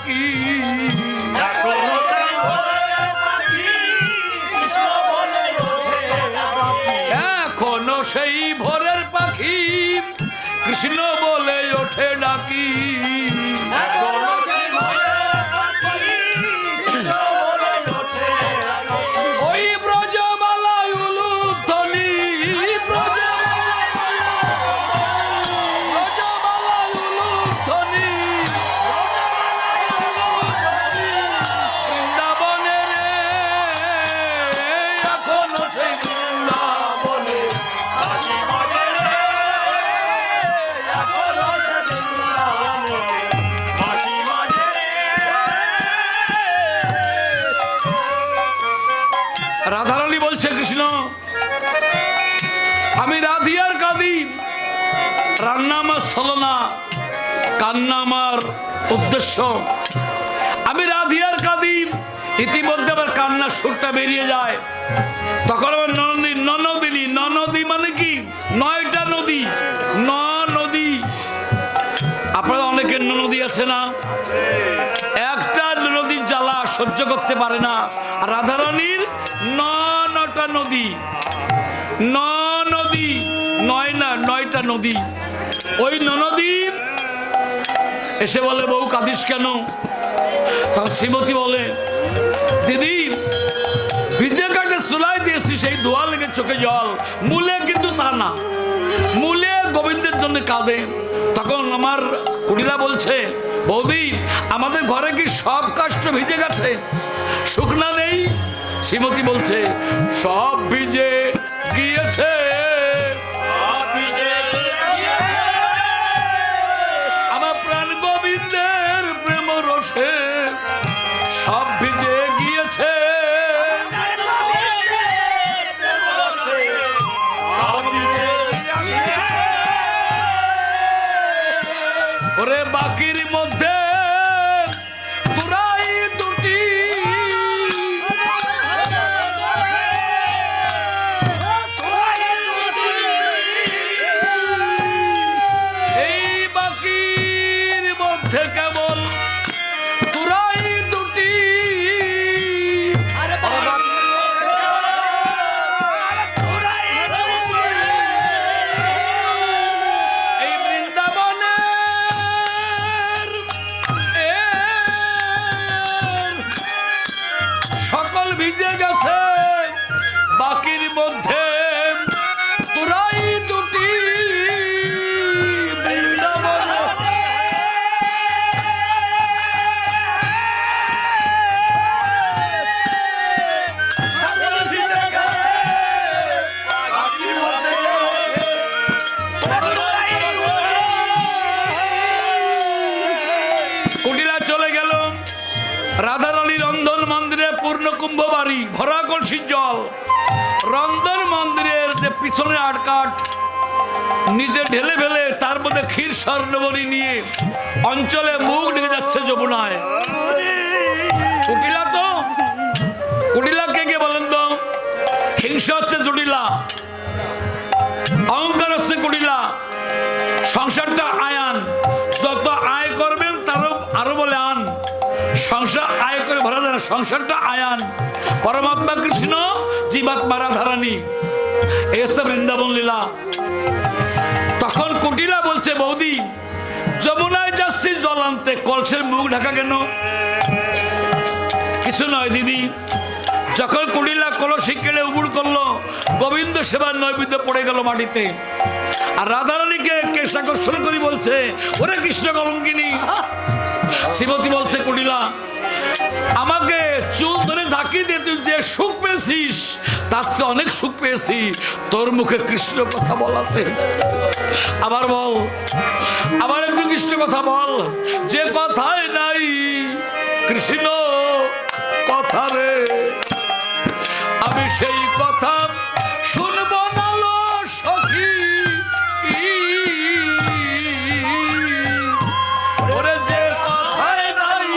ডাকি, এখনো সেই ভোরের পাখি কৃষ্ণ বলে ওঠে ডাকি। ওই ব্রজবালায় উলুধ্বনি, ব্রজবালায় উলুধ্বনি, বৃন্দাবনে রে এখনো সেই বৃন্দাবনে রাধারানী বলছে কৃষ্ণ আমি রাধি আর কাঁদি, রান্না আমার ছলনা, কান্না আমার উদ্দেশ্য। আমি রাধি আর কাঁদি, ইতিমধ্যে আবার কান্নার সুরটা বেরিয়ে যায়। তখন আমার ননদিনী, ননদী মানে কি? 9টা নদী, নদী। আপনারা অনেকের নদী আছে না? একটা নদীর জ্বালা সহ্য করতে পারে না। রাধারানীর 9টা নদী, নদী, 9টা নদী। ওই নদী এসে বলে বউ কাঁদিস কেন? তখন শ্রীমতী বলে দিদি ভিজে কাটে চুলাই দিয়েছি, সেই ধোয়া লেগে চোখে জল, মূলে কিন্তু তা না, মূলে গোবিন্দের জন্য কাঁদে। তখন আমার কুটিলা বলছে বৌদি আমাদের ঘরে কি সব কাষ্ঠ ভিজে গেছে, শুকনা নেই? শ্রীমতী বলছে সব ভিজে গিয়েছে, আমার প্রাণ গোবিন্দের প্রেম রসে সব ভিজে গিয়েছে। ওরে বাকির মধ্যে তোরাই দুটি, এই বাকির মধ্যে কেবল তোরাই দুটি, এই বৃন্দাবনের সকল ভিজে গেছে, বাকির মধ্যে তোরাই দুটি। বৃন্দাবনে কুটিলা চলে গেল। রাধারানী রন্ধন মন্দিরে পূর্ণকুম্ভ বাড়ি, ভরা কলসির জল। রন্ধন মন্দিরের যে পিছনে আটকাট নিচে ঢেলে ফেলে তার মধ্যে ক্ষীর স্বর্ণবরী নিয়ে অঞ্চলে মুখ ঢেকে যাচ্ছে যমুনায়। কুটিলা তো, কুটিলা কে কে বলেন তো? হিংসা হচ্ছে জটিলা, অহংকার হচ্ছে কুটিলা, সংসারটা আয়ান, যত আয় করবেন তারও আরো বলে আন, সংসার আয় করে ভরা যায় না, সংসারটা আয়ান। পরমাত্মা কৃষ্ণ, জীবাত্মা রাধারানী, এই হচ্ছে বৃন্দাবন লীলা। তখন কুটিলা বলছে বৌদি যমুনায় যাচ্ছি জল আনতে, কলসের মুখ ঢাকা কেন? কিছু নয় দিদি। যখন কুটিলা কলসি কেড়ে উবুড় করলো, গোবিন্দ সেবার নৈবেদ্য পড়ে গেল মাটিতে। আর রাধারানীকে কেশ আকর্ষণ করে বলছে ওরে কৃষ্ণ কলঙ্কিনী। শ্রীমতী বলছে কুটিলা আমাকে চুল ধরে ঝাঁকি দিয়ে তুই যে সুখ পেয়েছিস তার চেয়ে অনেক সুখ পেয়েছি তোর মুখে কৃষ্ণ কথা বলাতে। আবার বল, আবার একটু কৃষ্ণ কথা বল। যে কথায় নাই কৃষ্ণ কথা রে, আমি সেই কথা শুনবো না লো সখী। ওরে যে কথায় নাই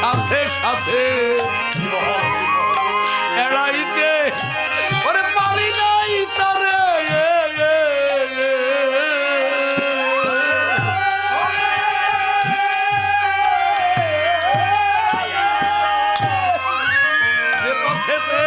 সাথে সাথে এড়াইতে ওরে পারি নাই তারে যে পথেতে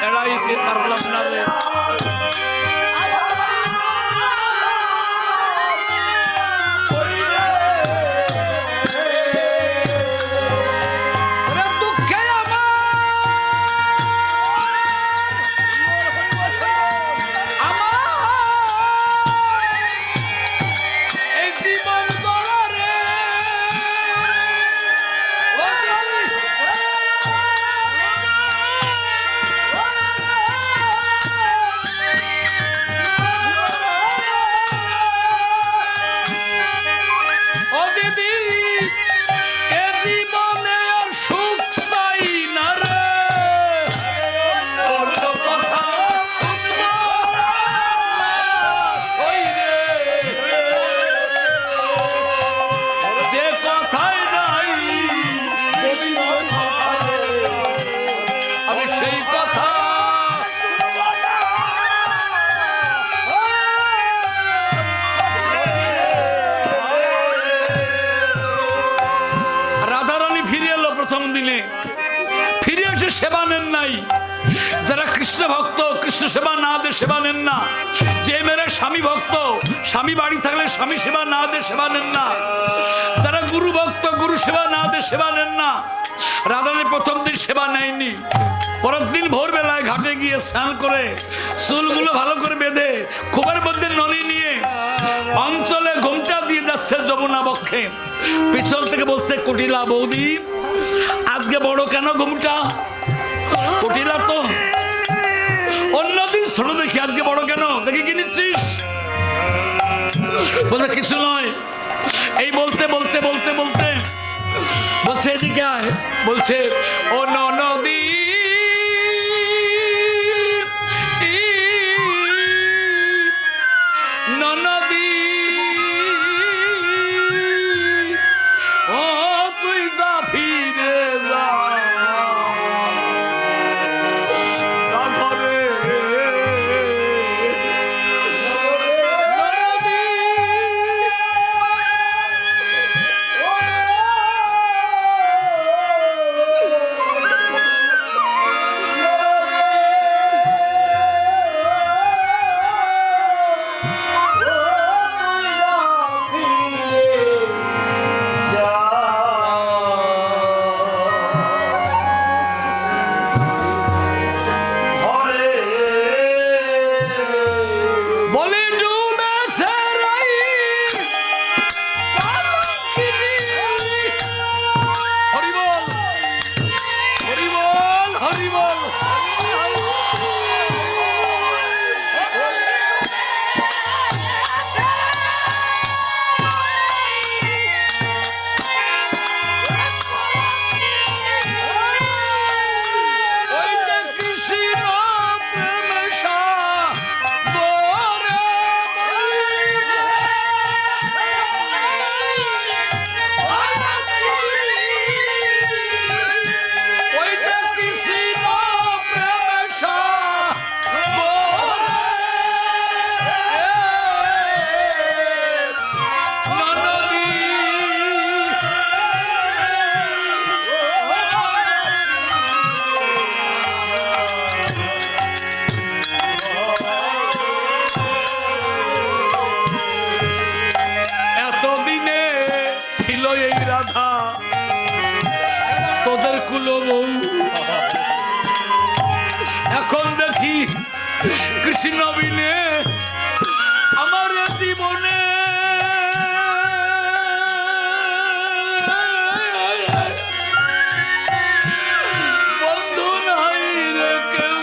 এড়াইতে পারলাম না রে। সেবা নেন নাই, যারা কৃষ্ণ ভক্ত কৃষ্ণ সেবা না দে সেবা নেন না, যে মেয়েরা স্বামী ভক্ত স্বামী বাড়ি থাকলে স্বামী সেবা না দে সেবা নেন না, যারা গুরু ভক্ত গুরু সেবা না দে সেবা নেন না। রাধারানী প্রথম দিন সেবা নেয়নি, পরের দিন ভোরবেলায় ঘাটে গিয়ে স্নান করে চুলগুলো ভালো করে বেঁধে খুবের মধ্যে নলি নিয়ে অঞ্চলে ঘোমটা দিয়ে যাচ্ছে যমুনা বক্ষে। পিছন থেকে বলছে কুটিলা বৌদি আজকে বড় কেন ঘুমটা? কুটিলা তো অন্যদিন ছোট দেখি, আজকে বড় কেন? দেখি কি নিচ্ছিস? বলতে কিছু নয়। এই বলতে বলতে বলতে বলতে বলছে এদিকে আয়, বলছে ও নদী দেখি কৃষ্ণ বিনে আমার জীবনে বন্ধু নাই রে কেউ।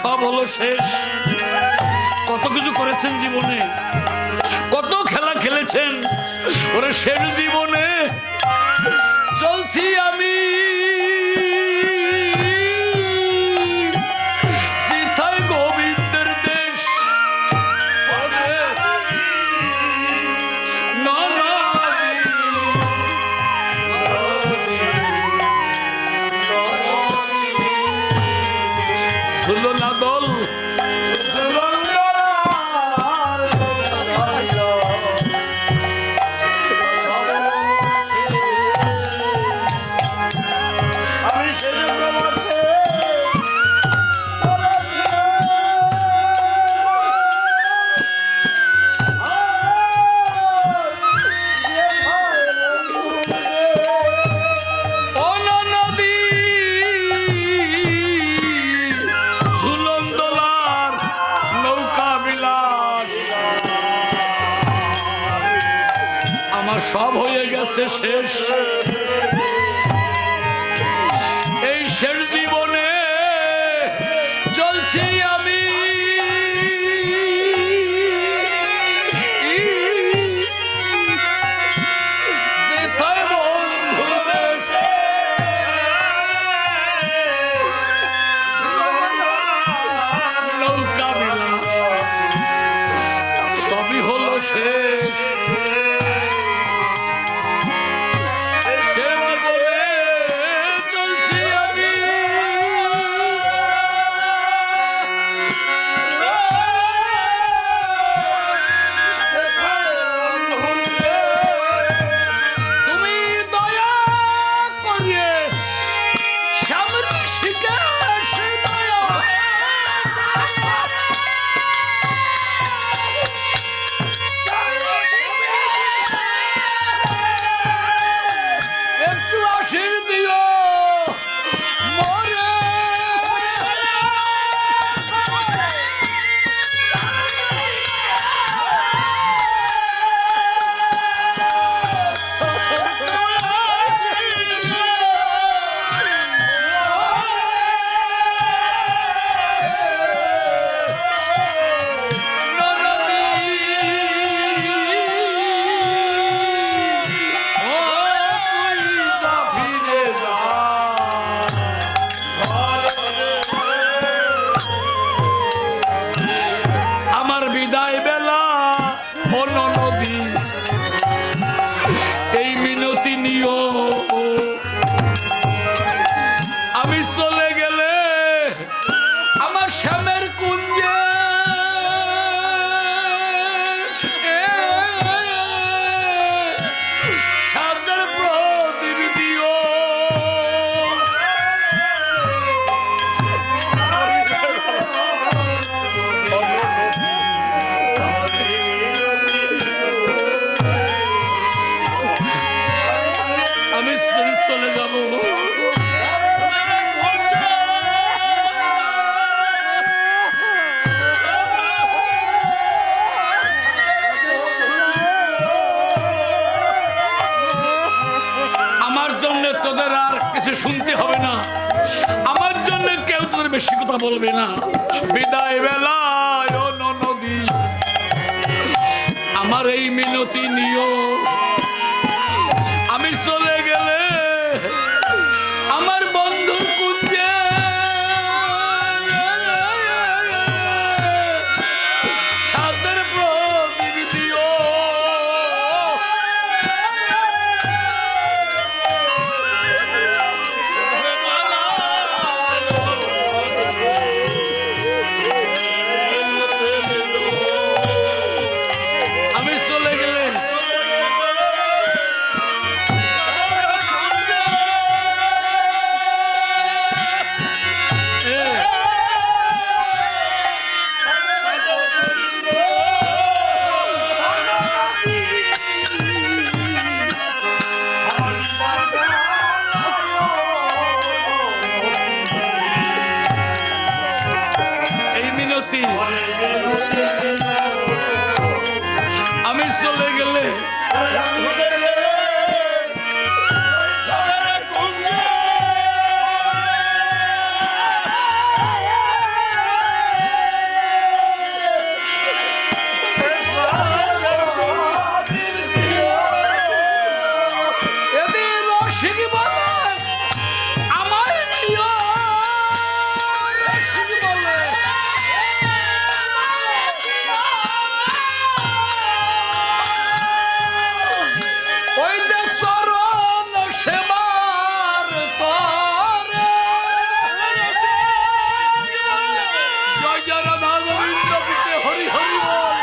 সব হলো শেষ। কত কিছু করেছেন জীবনে, কত খেলা খেলেছেন, ওরে শেষ জীবনে চলছি আমি সিথায় গোবিন্দের দেশ। শুনলো না দল সব হয়ে গেছে শেষ। এই শেষ জীবনে চলছি আমি যেথায় বন্ধুর দেশ। নৌকা বিলাস সবই হলো শেষ। নিও। আমি চলে গেলে আমার শ্যামের কুঞ্জে সাজের প্রদীপ দিও। আমি চলে যাব। আমার জন্য তোদের আর কিছু শুনতে হবে না, আমার জন্য কেউ তোদের বেশি কথা বলবে না। বিদায় বেলায় ও নদী আমার এই মিনতি নিও। আমি চলে গেলে আমার বন্ধুর কুঞ্জে সাদের প্রদীপ দিও। আমি চলে গেলে এই মিনতি আমি চলে গেলে এদের রসিক বলে আমার নিও। রসিক বলে ওই যে চরণ সেবার পরে জয় জয় রাধা গোবিন্দ পুতে হরি হরি বল।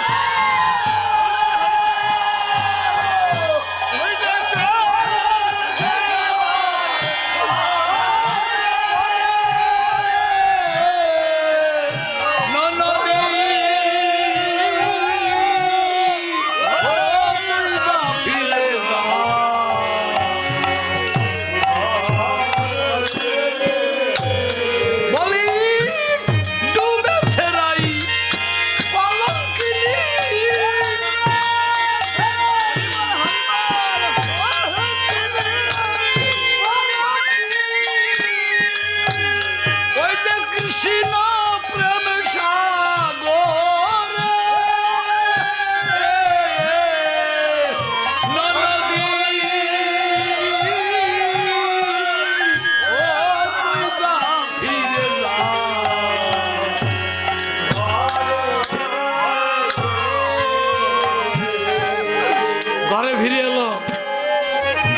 ঘরে ফিরে এলো।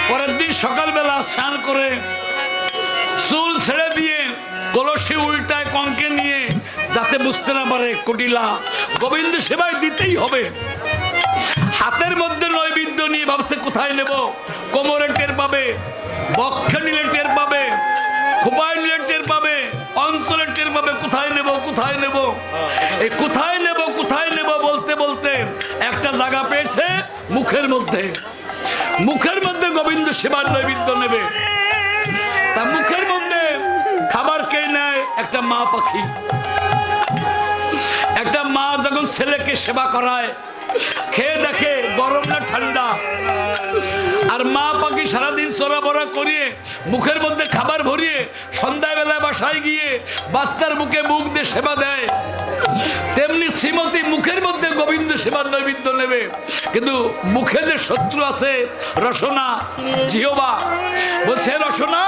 পরের দিন সকালবেলা স্নান করে চুল ছেড়ে দিয়ে কলসি উল্টায় কঙ্কে নিয়ে যাতে বুঝতে না পারে কুটিলা গোবিন্দ সেবায় দিতেই হবে। হাতের মধ্যে নৈবেদ্য নিয়ে ভাবছে কোথায় নেব, কোমরে টের পাবে, বক্ষে নিলে টের পাবে, খোপায় নিলে টের পাবে, অঞ্চলে টের পাবে, কোথায় নেব কোথায় নেব। এই কোথায় নেব কোথায় নেব বলতে বলতে একটা জায়গা পেয়েছে মুখের মধ্যে। মুখের মধ্যে গোবিন্দ সেবার নৈবেদ্য নেবে। তা মুখের মধ্যে খাবার কে নেয়? একটা মা পাখি। একটা মা যখন ছেলেকে সেবা করায় খেয়ে দেখে গরম না ঠান্ডা, আর মা পাখি সারাদিন চড়াবড়া করিয়ে মুখের মধ্যে খাবার ভরিয়ে সন্ধ্যাবেলায় বাসায় গিয়ে বাচ্চার মুখে মুখ দিয়ে সেবা দেয়, তেমনি শ্রীমতী মুখের মধ্যে গোবিন্দ সেবার নৈবেদ্য নেবে। কিন্তু মুখে যে শত্রু আছে রসনা, জিহ্বা, বলছে রসনা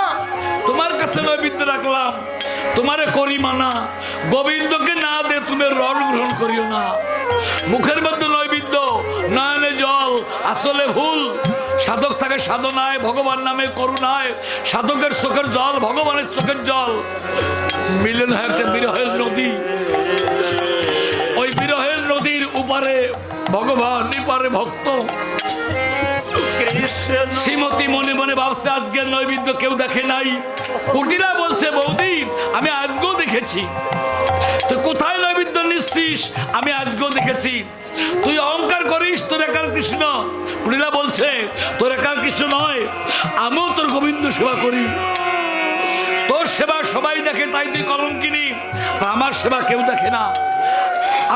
তোমার কাছে নৈবেদ্য রাখলাম, তোমারে করি মানা, গোবিন্দকে না দে তুমি রস গ্রহণ করিও না। মুখের মধ্যে নৈবেদ্য, নয়নে জল, আসলে ভুল, সাধক থাকে সাধনায়, ভগবান নামে করুণায়, সাধকের চোখের জল ভগবানের চোখের জল মিলন হয় একটা বিরহের নদী। ওই বিরহের নদীর উপারে ভগবান, এপারে ভক্ত। শ্রীমতী মনে মনে ভাবছে আজকের নৈবেদ্য কেউ দেখে নাই। কুটিলা বলছে বৌদি আমি আজকেও দেখেছি। তুই কোথায় নৈবেদ্য নিচ্ছিস? আমি আজকেও দেখেছি। তুই অহংকার করিস তোর একার কৃষ্ণ। কুটিলা বলছে তোর একার কৃষ্ণ নয়, আমিও তোর গোবিন্দ সেবা করি। তোর সেবা সবাই দেখে তাই তুই কলঙ্কিনী, আমার সেবা কেউ দেখে না।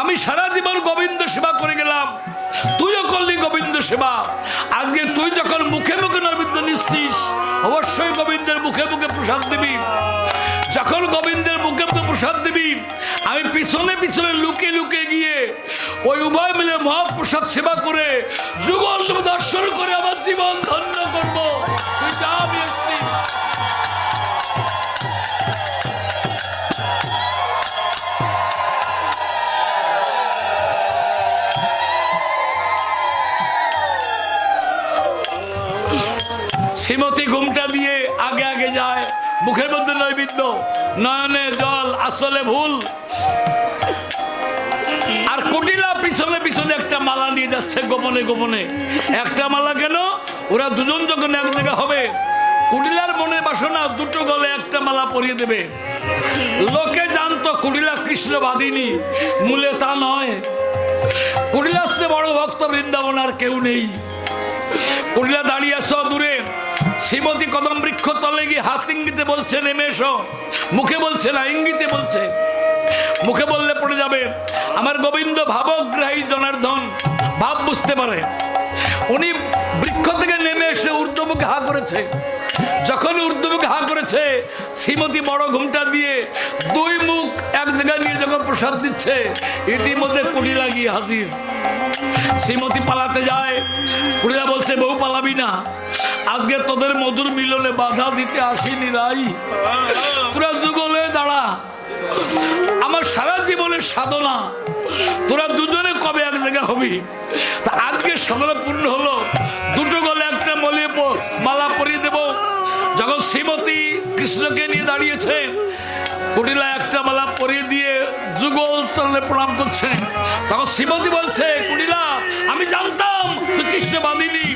আমি সারা জীবন গোবিন্দ সেবা করে গেলাম, তুইও করলি গোবিন্দ সেবা। আজকে তুই যখন মুখে মুখে নৈবেদ্য নিচ্ছিস, অবশ্যই গোবিন্দের মুখে মুখে প্রসাদ দিবি। যখন গোবিন্দের মুখে মুখে প্রসাদ দিবি, আমি পিছনে পিছনে লুকে লুকে গিয়ে ওই উভয় মিলে মহাপ্রসাদ সেবা করে যুগল দর্শন করে আমার জীবন ধন্য করবো। তুই যা, আমি এসছি। শ্রীমতী ঘুমটা দিয়ে আগে আগে যায়, মুখের মধ্যে নৈবেদ্য, নয়নে জল, আসলে ভুল। আর কুটিলা পিছনে পিছনে একটা মালা নিয়ে যাচ্ছে গোপনে গোপনে। একটা মালা কেন? ওরা দুজন যখন এক জায়গা হবে, কুটিলার মনে বাসনা দুটো গলে একটা মালা পরিয়ে দেবে। লোকে জানতো কুটিলা কৃষ্ণ বাদিনী, মূলে তা নয়। কুটিলার চেয়ে বড় ভক্ত বৃন্দাবন আর কেউ নেই। কুটিলা দাঁড়িয়ে আছো দূরে, শ্রীমতী কদম বৃক্ষ তলে গিয়ে হাত ইঙ্গিতে বলছে নেমে এসো। মুখে বলছে না, ইঙ্গিতে বলছে। মুখে বললে পড়ে যাবে। আমার গোবিন্দ ভাবগ্রাহী জনার্দন, ভাব বুঝতে পারে। উনি বৃক্ষ থেকে নেমে এসে ঊর্ধ্বমুখে হা করেছে। যখন ঊর্ধ্বমুখে হা করেছে, শ্রীমতী বড় ঘুমটা দিয়ে দুই মুখ এক জায়গায় নিয়ে যখন প্রসাদ দিচ্ছে, ইতিমধ্যে কুটিলা গিয়ে হাজির। শ্রীমতী পালাতে যায়। কুটিলা বলছে বউ পালাবি না, আজকে তোদের মধুর মিলনে বাধা দিতে আসিনি রাই। তোরা যুগলে দাঁড়া, আমার সারা জীবনের সাধনা, তোরা দুজনে কবে এক জায়গায় হবি। তা আজকে সাধনা পূর্ণ হলো, দুটো গলে একটা মালা পরিয়ে দেব। যখন শ্রীমতী কৃষ্ণকে নিয়ে দাঁড়িয়েছে, কুটিলা একটা মালা পরিয়ে দিয়ে যুগল চরণে প্রণাম করছে। তখন শ্রীমতী বলছে কুটিলা আমি জানতাম তুই কৃষ্ণ বাঁধিনি,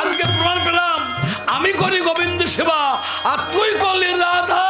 আজকে প্রমাণ পেলাম আমি করি গোবিন্দ সেবা আর তুই করলি রাধা